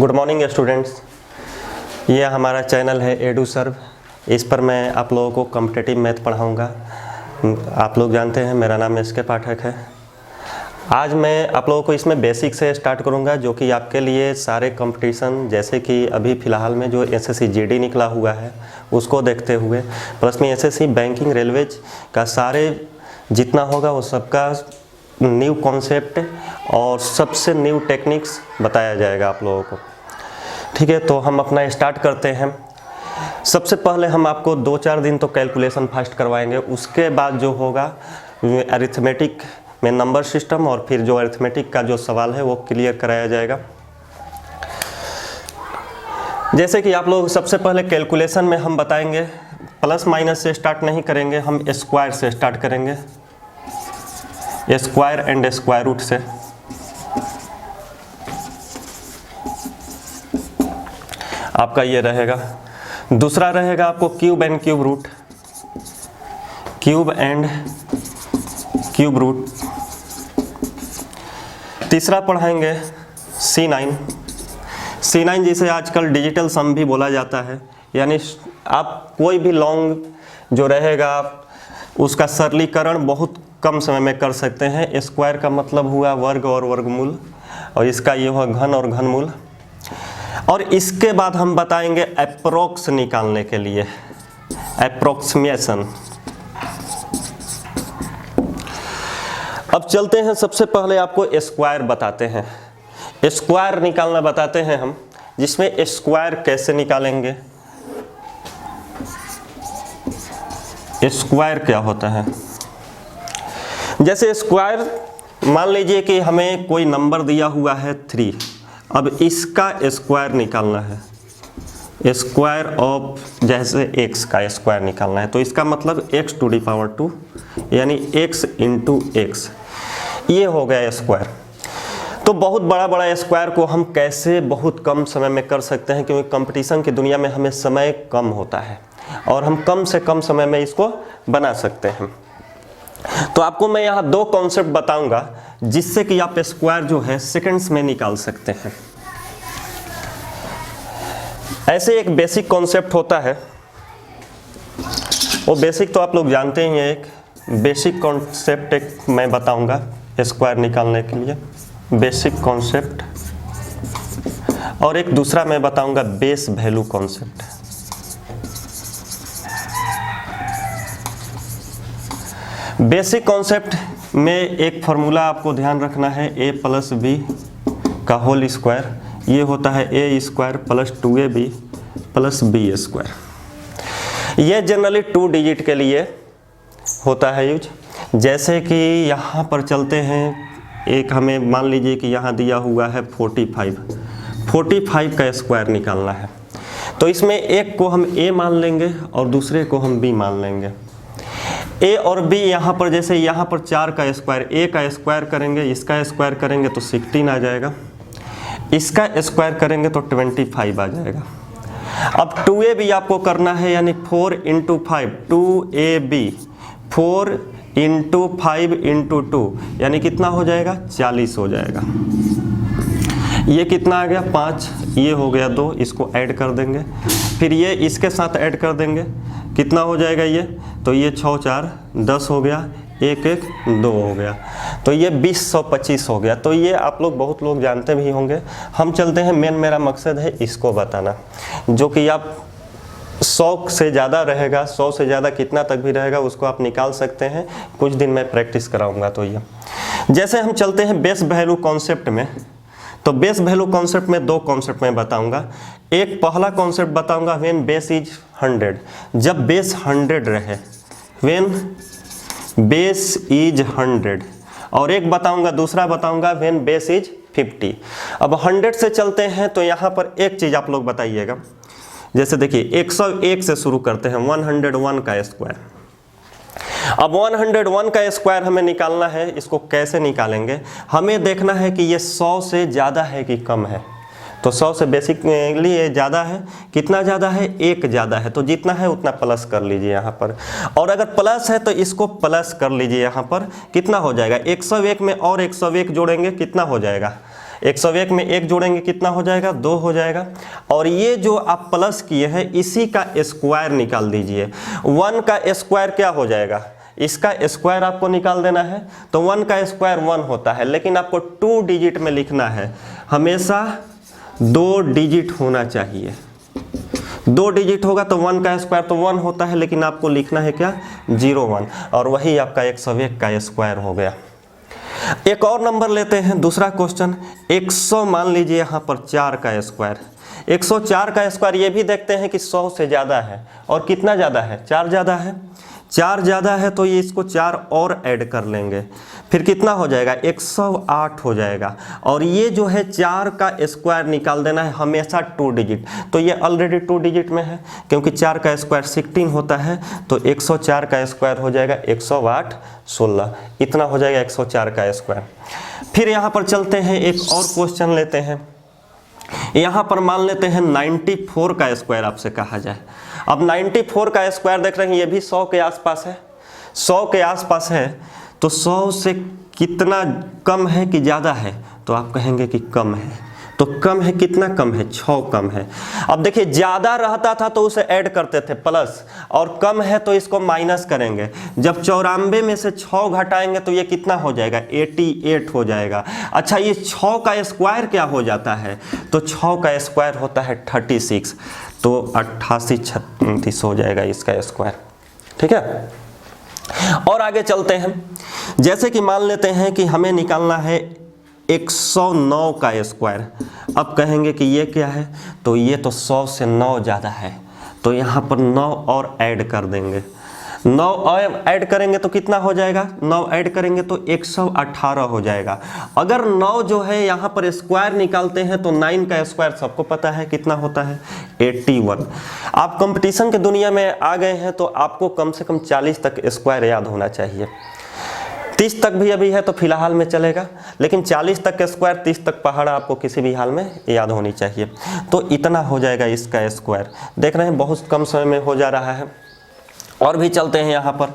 Good morning students. ये हमारा channel है एडुसर्व। इस पर मैं आप लोगों को कॉम्पिटिटिव मैथ पढ़ाऊँगा। आप लोग जानते हैं मेरा नाम एस के पाठक है। आज मैं आप लोगों को इसमें बेसिक से स्टार्ट करूंगा, जो कि आपके लिए सारे कंपटीशन जैसे कि अभी फ़िलहाल में जो एसएससी जीडी निकला हुआ है उसको देखते हुए, प्लस में एसएससी बैंकिंग रेलवेज का सारे जितना होगा वो सबका न्यू कॉन्सेप्ट और सबसे न्यू टेक्निक्स बताया जाएगा आप लोगों को। ठीक है, तो हम अपना स्टार्ट करते हैं। सबसे पहले हम आपको 2-4 दिन तो कैलकुलेशन फर्स्ट करवाएंगे, उसके बाद जो होगा अरिथमेटिक में नंबर सिस्टम और फिर जो अरिथमेटिक का जो सवाल है वो क्लियर कराया जाएगा। जैसे कि आप लोग सबसे पहले कैलकुलेशन में हम बताएंगे, प्लस माइनस से स्टार्ट नहीं करेंगे, हम स्क्वायर से स्टार्ट करेंगे, स्क्वायर एंड स्क्वायर रूट से। आपका ये रहेगा। दूसरा रहेगा आपको cube and cube root, cube and cube root. तीसरा पढ़ाएंगे C9 जिसे आजकल डिजिटल सम भी बोला जाता है, यानी आप कोई भी लॉन्ग जो रहेगा उसका सरलीकरण बहुत कम समय में कर सकते हैं। स्क्वायर का मतलब हुआ वर्ग और वर्गमूल, और इसका ये हुआ घन और घनमूल। और इसके बाद हम बताएंगे अप्रोक्स निकालने के लिए, अप्रोक्सीमेशन। अब चलते हैं, सबसे पहले आपको स्क्वायर बताते हैं, स्क्वायर निकालना बताते हैं हम, जिसमें स्क्वायर कैसे निकालेंगे, स्क्वायर क्या होता है। जैसे स्क्वायर मान लीजिए कि हमें कोई नंबर दिया हुआ है 3, अब इसका स्क्वायर निकालना है, स्क्वायर ऑफ जैसे x का स्क्वायर निकालना है, तो इसका मतलब x टू दी पावर 2 यानी x इंटू x, ये हो गया स्क्वायर। तो बहुत बड़ा स्क्वायर को हम कैसे बहुत कम समय में कर सकते हैं, क्योंकि कंपटीशन की दुनिया में हमें समय कम होता है और हम कम से कम समय में इसको बना सकते हैं। तो आपको मैं यहाँ 2 कॉन्सेप्ट बताऊंगा जिससे कि आप स्क्वायर जो है सेकंड्स में निकाल सकते हैं। ऐसे एक बेसिक कॉन्सेप्ट होता है, वो बेसिक तो आप लोग जानते ही हैं। एक बेसिक कॉन्सेप्ट एक मैं बताऊंगा स्क्वायर निकालने के लिए, बेसिक कॉन्सेप्ट, और एक दूसरा मैं बताऊंगा base value concept. Basic concept में एक फॉर्मूला आपको ध्यान रखना है, a प्लस बी का होल स्क्वायर, ये होता है a square plus 2ab plus b square. ये जनरली 2 डिजिट के लिए होता है यूज। जैसे कि यहाँ पर चलते हैं, एक हमें मान लीजिए कि यहाँ दिया हुआ है 45 का स्क्वायर निकालना है, तो इसमें एक को हम a मान लेंगे और दूसरे को हम b मान लेंगे। a और b यहाँ पर, जैसे यहाँ पर 4 का स्क्वायर, a का स्क्वायर करेंगे, इसका स्क्वायर करेंगे तो 16 आ जाएगा, इसका स्क्वायर करेंगे तो 25 आ जाएगा। अब 2ab आपको करना है, यानी 4 इंटू 5, 2ab, 4 इंटू 5 इंटू 2 यानी कितना हो जाएगा, 40 हो जाएगा। ये कितना आ गया, 5, ये हो गया 2, इसको ऐड कर देंगे, फिर ये इसके साथ ऐड कर देंगे, कितना हो जाएगा ये, तो ये 6 4 10 हो गया, 1 1 2 हो गया, तो ये 2025 हो गया। तो ये आप लोग बहुत लोग जानते भी होंगे। हम चलते हैं, मेरा मकसद है इसको बताना, जो कि आप 100 से ज़्यादा रहेगा, 100 से ज़्यादा कितना तक भी रहेगा उसको आप निकाल सकते हैं। कुछ दिन मैं प्रैक्टिस कराऊंगा। तो ये जैसे हम चलते हैं बेस वैल्यू कॉन्सेप्ट में, तो बेस वैल्यू कॉन्सेप्ट में 2 कॉन्सेप्ट मैं बताऊंगा। एक पहला कॉन्सेप्ट बताऊंगा व्हेन बेस इज 100, जब बेस 100 रहे, व्हेन बेस इज 100, और एक बताऊंगा, दूसरा बताऊंगा व्हेन बेस इज 50। अब 100 से चलते हैं, तो यहाँ पर एक चीज़ आप लोग बताइएगा। जैसे देखिए 101 से शुरू करते हैं, 101 का स्क्वायर। अब 101 का स्क्वायर हमें निकालना है, इसको कैसे निकालेंगे, हमें देखना है कि ये 100 से ज़्यादा है कि कम है। तो 100 से बेसिकली ये ज़्यादा है, कितना ज़्यादा है, 1 ज़्यादा है, तो जितना है उतना प्लस कर लीजिए यहाँ पर। और अगर प्लस है तो इसको प्लस कर लीजिए यहाँ पर, कितना हो जाएगा, 101 में और 101 जोड़ेंगे, कितना हो जाएगा, 101 में 1 जोड़ेंगे कितना हो जाएगा, 2 हो जाएगा। और ये जो आप प्लस किए हैं इसी का स्क्वायर निकाल दीजिए। 1 का स्क्वायर क्या हो जाएगा, इसका स्क्वायर आपको निकाल देना है। तो 1 का स्क्वायर 1 होता है, लेकिन आपको 2 डिजिट में लिखना है, हमेशा 2 डिजिट होना चाहिए। 2 डिजिट होगा तो 1 का स्क्वायर तो 1 होता है, लेकिन आपको लिखना है क्या, 01, और वही आपका 101 का स्क्वायर हो गया। एक और नंबर लेते हैं, दूसरा क्वेश्चन। 100 मान लीजिए यहाँ पर 4 का स्क्वायर। 104 का स्क्वायर ये भी देखते हैं कि 100 से ज़्यादा है, और कितना ज़्यादा है, 4 ज़्यादा है। 4 ज़्यादा है तो ये इसको 4 और ऐड कर लेंगे, फिर कितना हो जाएगा, 108 हो जाएगा। और ये जो है 4 का स्क्वायर निकाल देना है, हमेशा 2 डिजिट। तो ये ऑलरेडी 2 डिजिट में है, क्योंकि 4 का स्क्वायर 16 होता है। तो 104 का स्क्वायर हो जाएगा 108 16, इतना हो जाएगा 104 का स्क्वायर। फिर यहाँ पर चलते हैं, एक और क्वेश्चन लेते हैं। यहाँ पर मान लेते हैं 94 का स्क्वायर आपसे कहा जाए। अब 94 का स्क्वायर देख रहे हैं, ये भी 100 के आसपास है, 100 के आसपास है। तो 100 से कितना कम है कि ज़्यादा है, तो आप कहेंगे कि कम है। तो कम है, कितना कम है, 6 कम है। अब देखिए ज़्यादा रहता था तो उसे ऐड करते थे प्लस, और कम है तो इसको माइनस करेंगे। जब 94 में से 6 घटाएंगे तो ये कितना हो जाएगा, 88 हो जाएगा। अच्छा, ये 6 का स्क्वायर क्या हो जाता है, तो 6 का स्क्वायर होता है 36, तो 88 36 हो जाएगा इसका स्क्वायर। ठीक है, और आगे चलते हैं। जैसे कि मान लेते हैं कि हमें निकालना है 109 का स्क्वायर। अब कहेंगे कि ये क्या है, तो ये तो 100 से 9 ज़्यादा है, तो यहाँ पर 9 और ऐड कर देंगे। 9 और ऐड करेंगे तो कितना हो जाएगा, 9 ऐड करेंगे तो 118 हो जाएगा। अगर 9 जो है यहाँ पर स्क्वायर निकालते हैं तो 9 का स्क्वायर सबको पता है कितना होता है, 81। आप कंपटीशन के दुनिया में आ गए हैं तो आपको कम से कम 40 तक स्क्वायर याद होना चाहिए। 30 तक भी अभी है तो फिलहाल में चलेगा, लेकिन 40 तक स्क्वायर, 30 तक पहाड़ आपको किसी भी हाल में याद होनी चाहिए। तो इतना हो जाएगा इसका स्क्वायर। देख रहे हैं बहुत कम समय में हो जा रहा है। और भी चलते हैं यहाँ पर।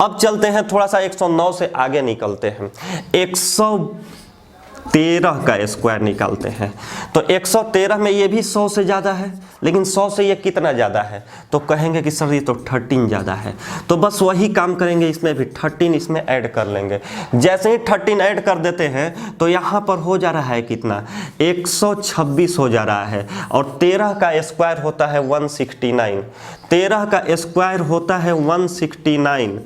अब चलते हैं थोड़ा सा 109 से आगे निकलते हैं, 113 का स्क्वायर निकालते हैं। तो 113 में ये भी 100 से ज़्यादा है, लेकिन 100 से ये कितना ज़्यादा है, तो कहेंगे कि सर ये तो 13 ज़्यादा है। तो बस वही काम करेंगे, इसमें भी 13 इसमें ऐड कर लेंगे। जैसे ही 13 ऐड कर देते हैं तो यहाँ पर हो जा रहा है कितना, 126 हो जा रहा है। और 13 का स्क्वायर होता है 169, 13 का स्क्वायर होता है 169।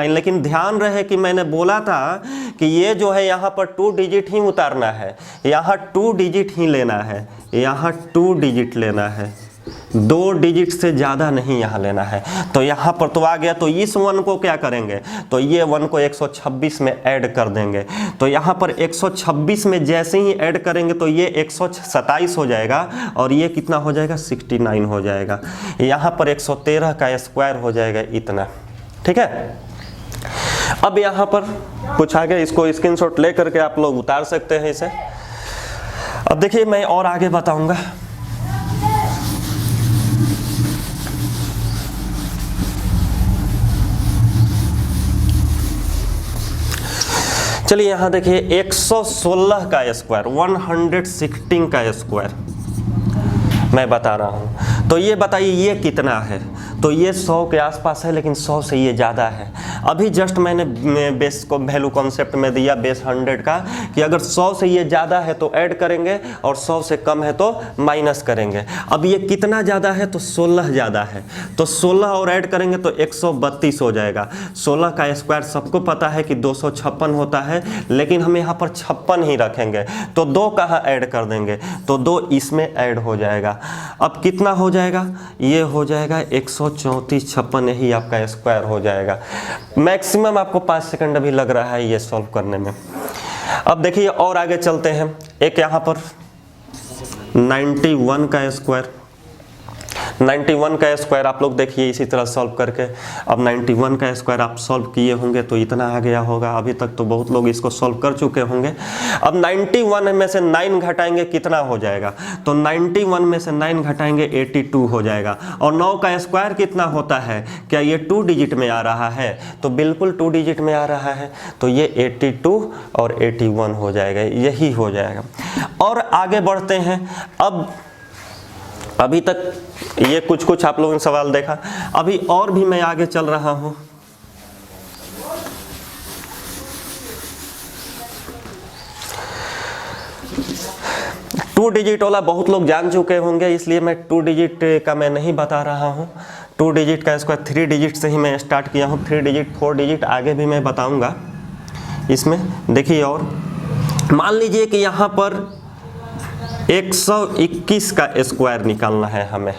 लेकिन ध्यान रहे कि मैंने बोला था कि ये जो है यहाँ पर 2 डिजिट ही उतारना है, यहाँ 2 डिजिट ही लेना है, यहाँ 2 डिजिट लेना है, 2 डिजिट से ज़्यादा नहीं यहाँ लेना है। तो यहाँ पर तो आ गया, तो इस 1 को क्या करेंगे, तो ये 1 को 126 में ऐड कर देंगे। तो यहाँ पर 126 में जैसे ही ऐड करेंगे तो ये 127 हो जाएगा, और ये कितना हो जाएगा, 69 हो जाएगा। यहाँ पर 113 का स्क्वायर हो जाएगा इतना। ठीक है, अब यहाँ पर पूछा गया, इसको स्क्रीनशॉट ले करके आप लोग उतार सकते हैं इसे। अब देखिए मैं और आगे बताऊंगा। चलिए यहाँ देखिए 116 का स्क्वायर, 116 का स्क्वायर मैं बता रहा हूँ। तो ये बताइए ये कितना है, तो ये 100 के आसपास है, लेकिन 100 से ये ज़्यादा है। अभी जस्ट मैंने बेस को वैल्यू कॉन्सेप्ट में दिया बेस 100 का, कि अगर 100 से ये ज़्यादा है तो ऐड करेंगे, और 100 से कम है तो माइनस करेंगे। अब ये कितना ज़्यादा है, तो 16 ज़्यादा है, तो 16 और ऐड करेंगे तो 132 हो जाएगा। 16 का स्क्वायर सबको पता है कि 256 होता है, लेकिन हम यहाँ पर 56 ही रखेंगे। तो 2 कहाँ ऐड कर देंगे, तो 2 इसमें ऐड हो जाएगा। अब कितना हो जाएगा, ये हो जाएगा 134 56, यही आपका स्क्वायर हो जाएगा। मैक्सिमम आपको 5 सेकंड अभी लग रहा है ये सॉल्व करने में। अब देखिए और आगे चलते हैं। एक यहाँ पर 91 का स्क्वायर, 91 का स्क्वायर आप लोग देखिए इसी तरह सॉल्व करके, अब 91 का स्क्वायर आप सॉल्व किए होंगे तो इतना आ गया होगा। अभी तक तो बहुत लोग इसको सॉल्व कर चुके होंगे। अब 91 में से 9 घटाएंगे कितना हो जाएगा, तो 91 में से 9 घटाएंगे 82 हो जाएगा। और 9 का स्क्वायर कितना होता है, क्या ये 2 डिजिट में आ रहा है, तो बिल्कुल 2 डिजिट में आ रहा है, तो ये 82 और 81 हो जाएगा, यही हो जाएगा। और आगे बढ़ते हैं। अब अभी तक ये कुछ आप लोगों ने सवाल देखा, अभी और भी मैं आगे चल रहा हूं। टू डिजिट वाला बहुत लोग जान चुके होंगे, इसलिए मैं 2 डिजिट का मैं नहीं बता रहा हूं। 2 डिजिट का स्क्वायर 3 डिजिट से ही मैं स्टार्ट किया हूं, 3 डिजिट 4 डिजिट आगे भी मैं बताऊंगा इसमें। देखिए, और मान लीजिए कि यहाँ पर 121 का स्क्वायर निकालना है हमें।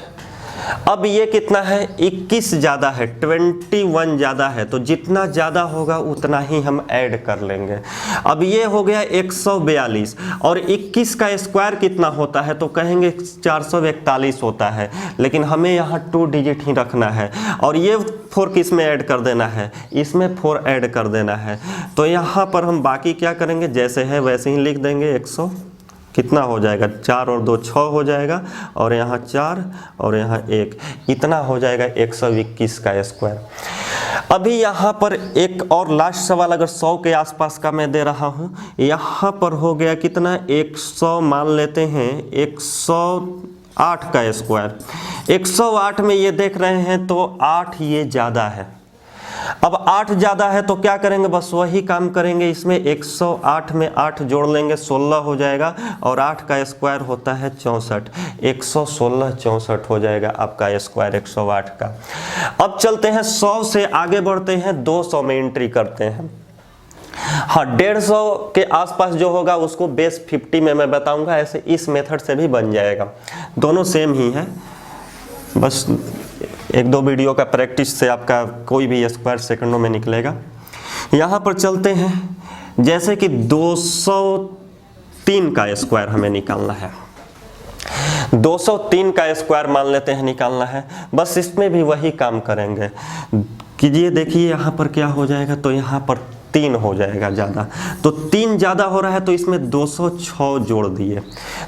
अब ये कितना है, 21 ज़्यादा है, 21 ज़्यादा है, तो जितना ज़्यादा होगा उतना ही हम ऐड कर लेंगे। अब ये हो गया 142 और 21 का स्क्वायर कितना होता है, तो कहेंगे 441 होता है, लेकिन हमें यहाँ 2 डिजिट ही रखना है। और ये 4 किस में ऐड कर देना है, इसमें 4 ऐड कर देना है। तो यहाँ पर हम बाकी क्या करेंगे, जैसे है वैसे ही लिख देंगे। 100 कितना हो जाएगा, 4 और 2 6 हो जाएगा, और यहाँ 4 और यहाँ 1, इतना हो जाएगा 121 का स्क्वायर। अभी यहाँ पर एक और लास्ट सवाल, अगर 100 के आसपास का मैं दे रहा हूँ। यहाँ पर हो गया कितना, 100 मान लेते हैं, 108 का स्क्वायर। 108 में ये देख रहे हैं तो 8 ये ज़्यादा है। अब 8 ज़्यादा है तो क्या करेंगे, बस वही काम करेंगे। इसमें 108 में 8 जोड़ लेंगे, 16 हो जाएगा, और 8 का स्क्वायर होता है 64, 116 64 हो जाएगा आपका स्क्वायर 108 का। अब चलते हैं 100 से आगे बढ़ते हैं, 200 में एंट्री करते हैं। हाँ, 150 के आसपास जो होगा उसको बेस 50 में मैं बताऊंगा, ऐसे इस मेथड से भी बन जाएगा, दोनों सेम ही है। बस 1-2 वीडियो का प्रैक्टिस से आपका कोई भी स्क्वायर सेकंडों में निकलेगा। यहाँ पर चलते हैं, जैसे कि 203 का स्क्वायर हमें निकालना है। 203 का स्क्वायर मान लेते हैं निकालना है, बस इसमें भी वही काम करेंगे। कीजिए, देखिए यहाँ पर क्या हो जाएगा, तो यहाँ पर 3 हो जाएगा ज़्यादा, तो 3 ज़्यादा हो रहा है तो इसमें 206 जोड़ दिए।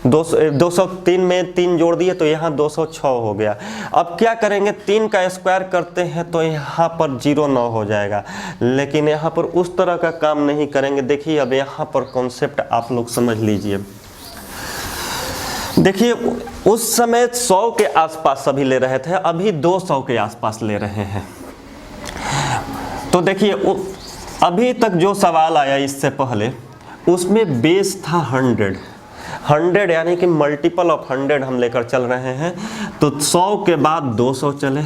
203 में 3 जोड़ दिए तो यहाँ 206 हो गया। अब क्या करेंगे, 3 का स्क्वायर करते हैं तो यहाँ पर 09 हो जाएगा, लेकिन यहाँ पर उस तरह का काम नहीं करेंगे। देखिए, अब यहाँ पर कॉन्सेप्ट आप लोग समझ लीजिए। देखिए, उस समय 100 के आसपास सभी ले रहे थे, अभी 200 के आसपास ले रहे हैं। तो देखिए, अभी तक जो सवाल आया इससे पहले, उसमें बेस था 100 यानी कि मल्टीपल ऑफ 100 हम लेकर चल रहे हैं। तो 100 के बाद 200 चले,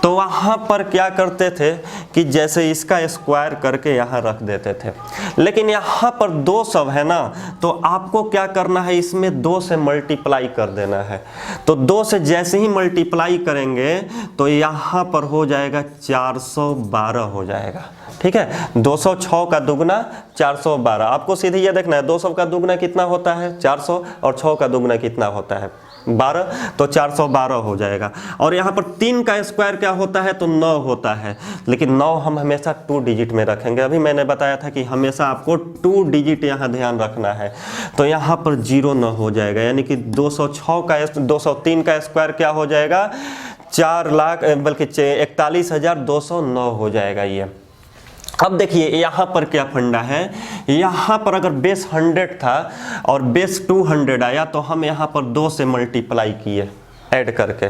तो वहाँ पर क्या करते थे कि जैसे इसका स्क्वायर करके यहाँ रख देते थे, लेकिन यहाँ पर 200 है ना, तो आपको क्या करना है, इसमें 2 से मल्टीप्लाई कर देना है। तो 2 से जैसे ही मल्टीप्लाई करेंगे तो यहाँ पर हो जाएगा 412 हो जाएगा। ठीक है, 206 का दुगना 412। आपको सीधे ये देखना है, 200 का दुगना कितना होता है 400, और 6 का दुगना कितना होता है 12, तो 412 हो जाएगा। और यहाँ पर 3 का स्क्वायर क्या होता है, तो 9 होता है, लेकिन 9 हम हमेशा 2 डिजिट में रखेंगे। अभी मैंने बताया था कि हमेशा आपको 2 डिजिट यहाँ ध्यान रखना है, तो यहाँ पर 09 हो जाएगा, यानी कि 203 का स्क्वायर क्या हो जाएगा, 4 लाख बल्कि 41,209 हो जाएगा ये। अब देखिए यहाँ पर क्या फंडा है, यहाँ पर अगर बेस 100 था और बेस 200 आया तो हम यहाँ पर 2 से मल्टीप्लाई किए ऐड करके।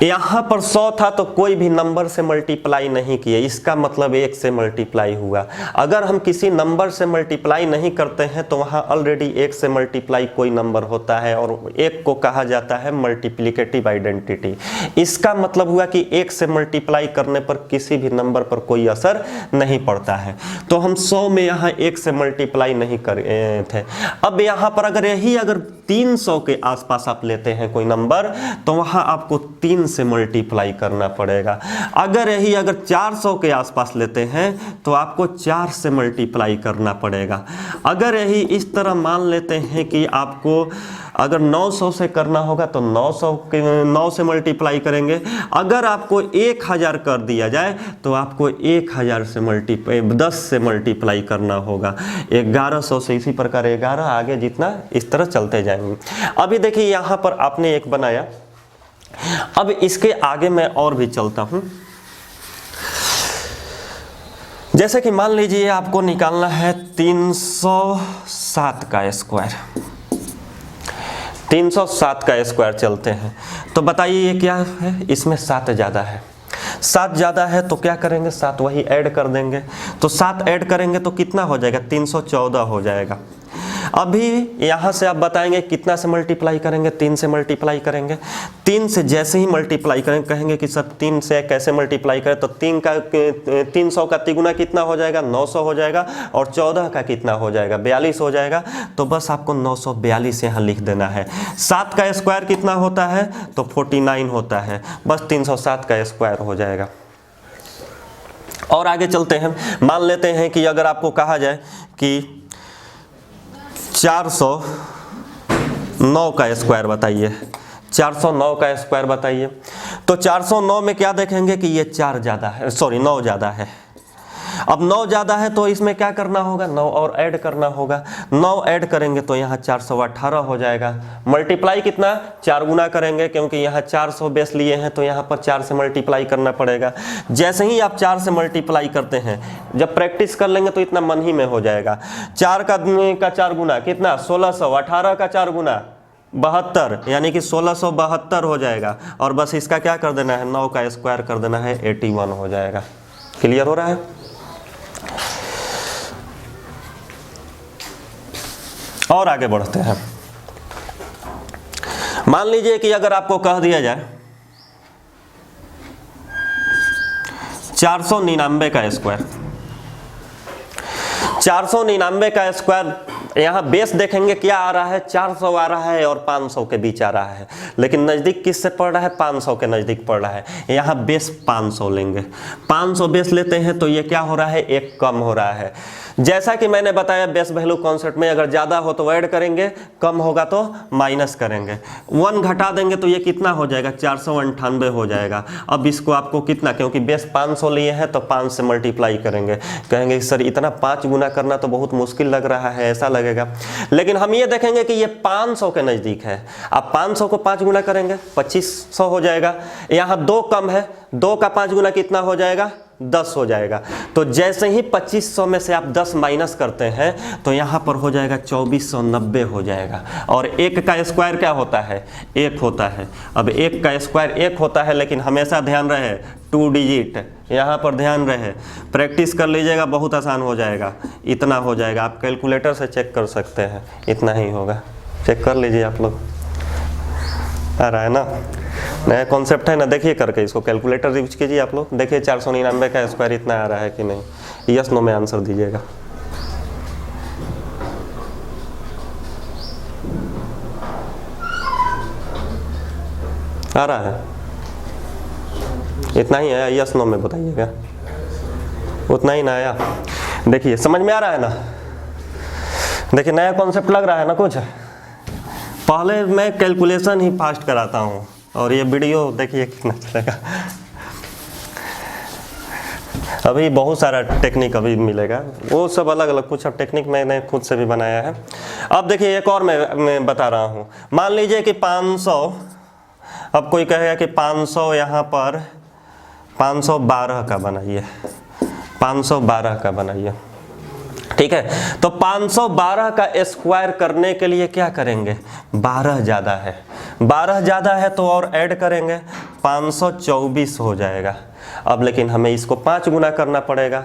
यहाँ पर 100 था तो कोई भी नंबर से मल्टीप्लाई नहीं किए, इसका मतलब 1 से मल्टीप्लाई हुआ। अगर हम किसी नंबर से मल्टीप्लाई नहीं करते हैं तो वहाँ ऑलरेडी 1 से मल्टीप्लाई कोई नंबर होता है, और 1 को कहा जाता है मल्टीप्लिकेटिव आइडेंटिटी। इसका मतलब हुआ कि 1 से मल्टीप्लाई करने पर किसी भी नंबर पर कोई असर नहीं पड़ता है। तो हम 100 में यहाँ 1 से मल्टीप्लाई नहीं करे थे। अब यहाँ पर अगर 300 के आसपास आप लेते हैं कोई नंबर, तो वहाँ आपको 3 से मल्टीप्लाई करना पड़ेगा। अगर 400 के आसपास लेते हैं तो आपको 4 से मल्टीप्लाई करना पड़ेगा। अगर यही इस तरह मान लेते हैं कि आपको अगर 900 से करना होगा तो 9 से मल्टीप्लाई करेंगे। अगर आपको 1000 कर दिया जाए तो आपको 1000 से 10 से मल्टीप्लाई करना होगा। 1100 से इसी प्रकार 11, आगे जितना इस तरह चलते जाएंगे। अभी देखिए यहाँ पर आपने एक बनाया, अब इसके आगे मैं और भी चलता हूँ। जैसे कि मान लीजिए आपको निकालना है 307 का स्क्वायर, 307 का स्क्वायर चलते हैं। तो बताइए ये क्या है, इसमें 7 ज़्यादा है। 7 ज़्यादा है तो क्या करेंगे, 7 वही ऐड कर देंगे। तो 7 ऐड करेंगे तो कितना हो जाएगा, 314 हो जाएगा। अभी यहाँ से आप बताएंगे कितना से मल्टीप्लाई करेंगे, 3 से मल्टीप्लाई करेंगे। 3 से जैसे ही मल्टीप्लाई करेंगे, कहेंगे कि सर 3 से कैसे मल्टीप्लाई करें, तो 300 का तिगुना कितना हो जाएगा, 900 हो जाएगा, और 14 का कितना हो जाएगा, 42 हो जाएगा। तो बस आपको 942 यहाँ लिख देना है। 7 का स्क्वायर कितना होता है, तो 49 होता है, बस 307 का स्क्वायर हो जाएगा। और आगे चलते हैं। मान लेते हैं कि अगर आपको कहा जाए कि 409 का स्क्वायर बताइए, 409 का स्क्वायर बताइए। तो 409 में क्या देखेंगे कि ये 4 ज़्यादा है, सॉरी 9 ज़्यादा है। अब 9 ज़्यादा है तो इसमें क्या करना होगा, 9 और ऐड करना होगा। 9 ऐड करेंगे तो यहाँ 418 हो जाएगा। मल्टीप्लाई कितना, 4 गुना करेंगे, क्योंकि यहाँ 400 बेस लिए हैं तो यहाँ पर 4 से मल्टीप्लाई करना पड़ेगा। जैसे ही आप 4 से मल्टीप्लाई करते हैं, जब प्रैक्टिस कर लेंगे तो इतना मन ही में हो जाएगा। 4 का 4 गुना कितना, 1600, 18 का 4 गुना 72, यानी कि 1672 हो जाएगा। और बस इसका क्या कर देना है, 9 का स्क्वायर कर देना है, 81 हो जाएगा। क्लियर हो रहा है। और आगे बढ़ते हैं। मान लीजिए कि अगर आपको कह दिया जाए 499 का स्क्वायर, 499 का स्क्वायर, यहाँ बेस देखेंगे क्या आ रहा है, 400 आ रहा है और 500 के बीच आ रहा है, लेकिन नज़दीक किससे पड़ रहा है, 500 के नज़दीक पड़ रहा है। यहाँ बेस 500 लेंगे, 500 बेस लेते हैं तो ये क्या हो रहा है, एक कम हो रहा है। जैसा कि मैंने बताया बेस वैल्यू कॉन्सेप्ट में, अगर ज़्यादा हो तो ऐड करेंगे, कम होगा तो माइनस करेंगे। 1 घटा देंगे तो ये कितना हो जाएगा, 498 हो जाएगा। अब इसको आपको कितना, क्योंकि बेस 500 लिए हैं तो 5 से मल्टीप्लाई करेंगे। कहेंगे सर इतना 5 गुना करना तो बहुत मुश्किल लग रहा है, ऐसा लगेगा। लेकिन हम ये देखेंगे कि ये 500 के नज़दीक है। अब 500 को 5 गुना करेंगे 2500 हो जाएगा। यहाँ 2 कम है, 2 का 5 गुना कितना हो जाएगा, 10 हो जाएगा। तो जैसे ही 2500 में से आप 10 माइनस करते हैं तो यहाँ पर हो जाएगा 2490 हो जाएगा। और 1 का स्क्वायर क्या होता है, 1 होता है। अब 1 का स्क्वायर 1 होता है, लेकिन हमेशा ध्यान रहे 2 डिजिट, यहाँ पर ध्यान रहे, प्रैक्टिस कर लीजिएगा, बहुत आसान हो जाएगा। इतना हो जाएगा, आप कैलकुलेटर से चेक कर सकते हैं, इतना ही होगा, चेक कर लीजिए आप लोग। आ रहा है ना, नया कॉन्सेप्ट है ना, देखिए करके इसको कैलकुलेटर यूज कीजिए आप लोग, देखिए 499 का स्क्वायर इतना आ रहा है कि नहीं। यस नो में आंसर दीजिएगा। आ रहा है, इतना ही आया, यस नो में बताइएगा। उतना ही ना आया, देखिए समझ में आ रहा है ना, देखिए नया कॉन्सेप्ट लग रहा है ना कुछ। पहले मैं कैलकुलेशन ही फास्ट कराता हूँ और ये वीडियो देखिए कितना चलेगा। अभी बहुत सारा टेक्निक अभी मिलेगा, वो सब अलग अलग, कुछ अब टेक्निक मैंने खुद से भी बनाया है। अब देखिए एक और मैं बता रहा हूँ। मान लीजिए कि 500, अब कोई कहेगा कि 500 यहाँ पर 512 का बनाइए, 512 का बनाइए, ठीक है। तो 512 का स्क्वायर करने के लिए क्या करेंगे, 12 ज़्यादा है, 12 ज़्यादा है तो और ऐड करेंगे, 524 हो जाएगा। अब लेकिन हमें इसको 5 गुना करना पड़ेगा,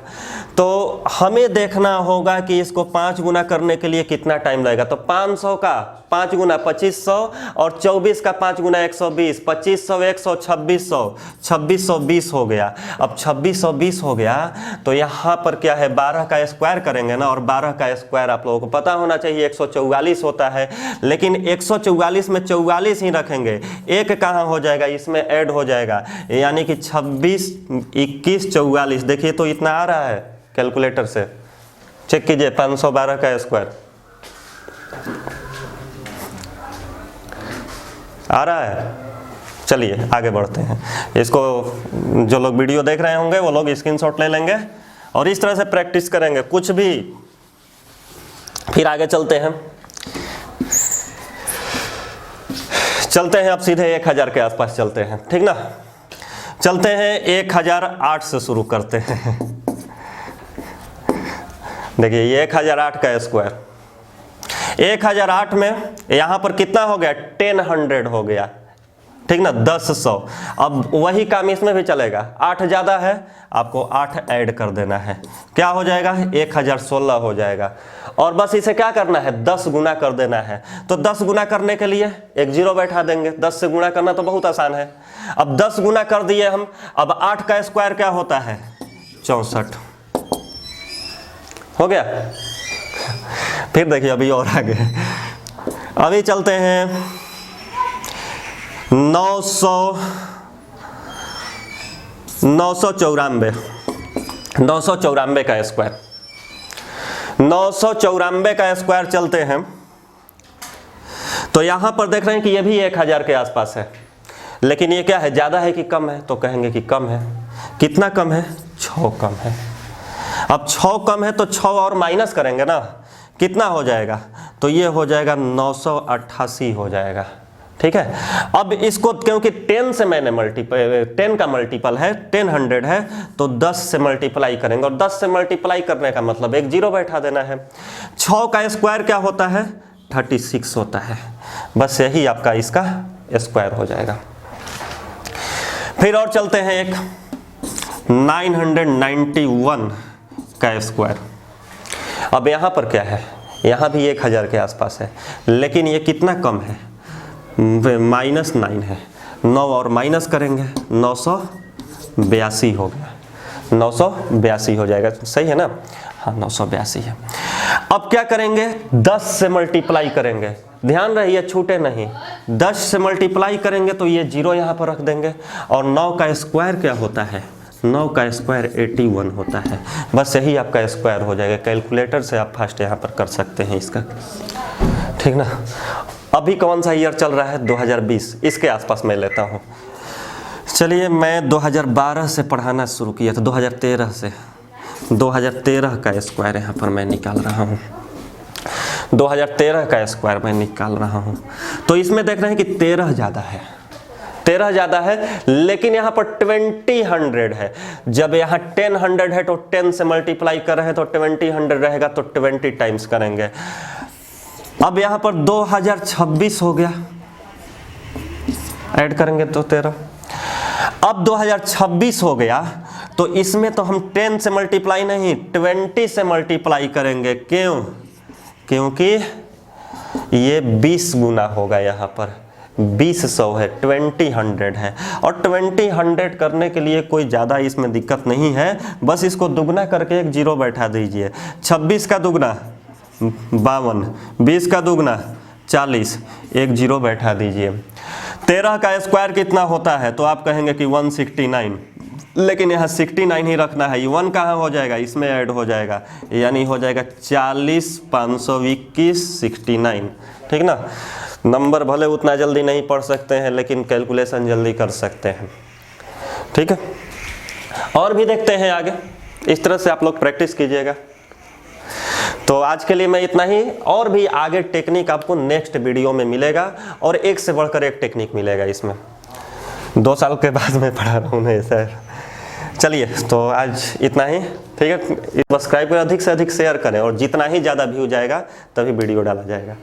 तो हमें देखना होगा कि इसको 5 गुना करने के लिए कितना टाइम लगेगा। तो 500 का 5 गुना 2500 और 24 का 5 गुना 120, 2500 100 2600, 2620 हो गया। अब 2620 हो गया तो यहाँ पर क्या है, 12 का स्क्वायर करेंगे ना, और 12 का स्क्वायर आप लोगों को पता होना चाहिए 144 होता है, लेकिन 144 में 44 ही रखेंगे, एक कहाँ हो जाएगा, इसमें ऐड हो जाएगा, यानी कि 26 21 44। देखिए तो इतना आ रहा है, कैलकुलेटर से चेक कीजिए 512 का स्क्वायर। आ रहा है? चलिए आगे बढ़ते हैं। इसको जो लोग वीडियो देख रहे होंगे वो लोग स्क्रीनशॉट ले लेंगे और इस तरह से प्रैक्टिस करेंगे कुछ भी। फिर आगे चलते हैं, अब सीधे 1000 के आसपास चलते हैं, ठीक ना। चलते हैं 1008 से शुरू करते हैं। देखिए ये 1008 का स्क्वायर, 1008 में यहां पर कितना हो गया? 1000 हो गया, ठीक ना, 1000। अब वही काम इसमें भी चलेगा, 8 ज्यादा है, आपको 8 ऐड कर देना है, क्या हो जाएगा? 1016 हो जाएगा। और बस इसे क्या करना है? 10 गुना कर देना है। तो 10 गुना करने के लिए एक 0 बैठा देंगे, 10 से गुना करना तो बहुत आसान है। अब 10 गुना कर दिए हम, अब 8 का स्क्वायर क्या होता है? 64 हो गया। फिर देखिए अभी और आगे, अभी चलते हैं 994 का स्क्वायर, 994 का स्क्वायर चलते हैं। तो यहां पर देख रहे हैं कि ये भी 1000 के आसपास है, लेकिन ये क्या है? ज्यादा है कि कम है? तो कहेंगे कि कम है। कितना कम है? 6 कम है। अब 6 कम है तो 6 और माइनस करेंगे ना, कितना हो जाएगा? तो ये हो जाएगा 988 हो जाएगा, ठीक है। अब इसको क्योंकि 10 से मैंने 10 का मल्टीपल है, 1000 है, तो 10 से मल्टीप्लाई करेंगे और 10 से मल्टीप्लाई करने का मतलब एक 0 बैठा देना है। 6 का स्क्वायर क्या होता है? 36 होता है। बस यही आपका इसका स्क्वायर हो जाएगा। फिर और चलते हैं एक 991 का स्क्वायर। अब यहां पर क्या है? यहां भी 1000 के आसपास है, लेकिन ये कितना कम है? -9 है। 9 और माइनस करेंगे, 982 हो गया, 982 हो जाएगा, सही है ना? हाँ 982 है। अब क्या करेंगे? 10 से मल्टीप्लाई करेंगे, ध्यान रहिए छूटे नहीं। 10 से मल्टीप्लाई करेंगे तो ये 0 यहाँ पर रख देंगे। और 9 का स्क्वायर क्या होता है? 9 का स्क्वायर 81 होता है। बस यही आपका स्क्वायर हो जाएगा। कैलकुलेटर से आप फर्स्ट यहाँ पर कर सकते हैं इसका, ठीक ना। अभी कौन सा ईयर चल रहा है? 2020, इसके आसपास मैं लेता हूँ। चलिए मैं 2012 से पढ़ाना शुरू किया था, 2013 से। 2013 का स्क्वायर यहाँ पर मैं निकाल रहा हूँ, 2013 का स्क्वायर मैं निकाल रहा हूँ। तो इसमें देख रहे हैं कि 13 ज़्यादा है, 13 ज़्यादा है, लेकिन यहाँ पर 2000 है। जब यहाँ 1000 है तो 10 से मल्टीप्लाई कर रहे हैं तो 2000 रहेगा, तो 20 टाइम्स करेंगे। अब यहाँ पर 2026 हो गया, ऐड करेंगे तो 13। अब 2026 हो गया तो इसमें तो हम 10 से मल्टीप्लाई नहीं 20 से मल्टीप्लाई करेंगे। क्यों? क्योंकि ये 20 गुना होगा, यहाँ पर 2000 है, 2000 है। और 2000 करने के लिए कोई ज़्यादा इसमें दिक्कत नहीं है, बस इसको दुगना करके एक 0 बैठा दीजिए। 26 का दुगना 52, 20 का दुगना 40, एक 0 बैठा दीजिए। 13 का स्क्वायर कितना होता है? तो आप कहेंगे कि 169, लेकिन यहाँ 69 ही रखना है। ये 1 कहाँ हो जाएगा? इसमें ऐड हो जाएगा, यानी हो जाएगा 40, 521, 69, ठीक ना। नंबर भले उतना जल्दी नहीं पढ़ सकते हैं, लेकिन कैलकुलेशन जल्दी कर सकते हैं, ठीक है। और भी देखते हैं आगे, इस तरह से आप लोग प्रैक्टिस कीजिएगा। तो आज के लिए मैं इतना ही, और भी आगे टेक्निक आपको नेक्स्ट वीडियो में मिलेगा, और एक से बढ़कर एक टेक्निक मिलेगा इसमें। 2 साल के बाद मैं पढ़ा रहा हूँ सर। चलिए तो आज इतना ही, ठीक है। सब्सक्राइब करें, अधिक से अधिक शेयर करें, और जितना ही ज़्यादा व्यू जाएगा तभी वीडियो डाला जाएगा।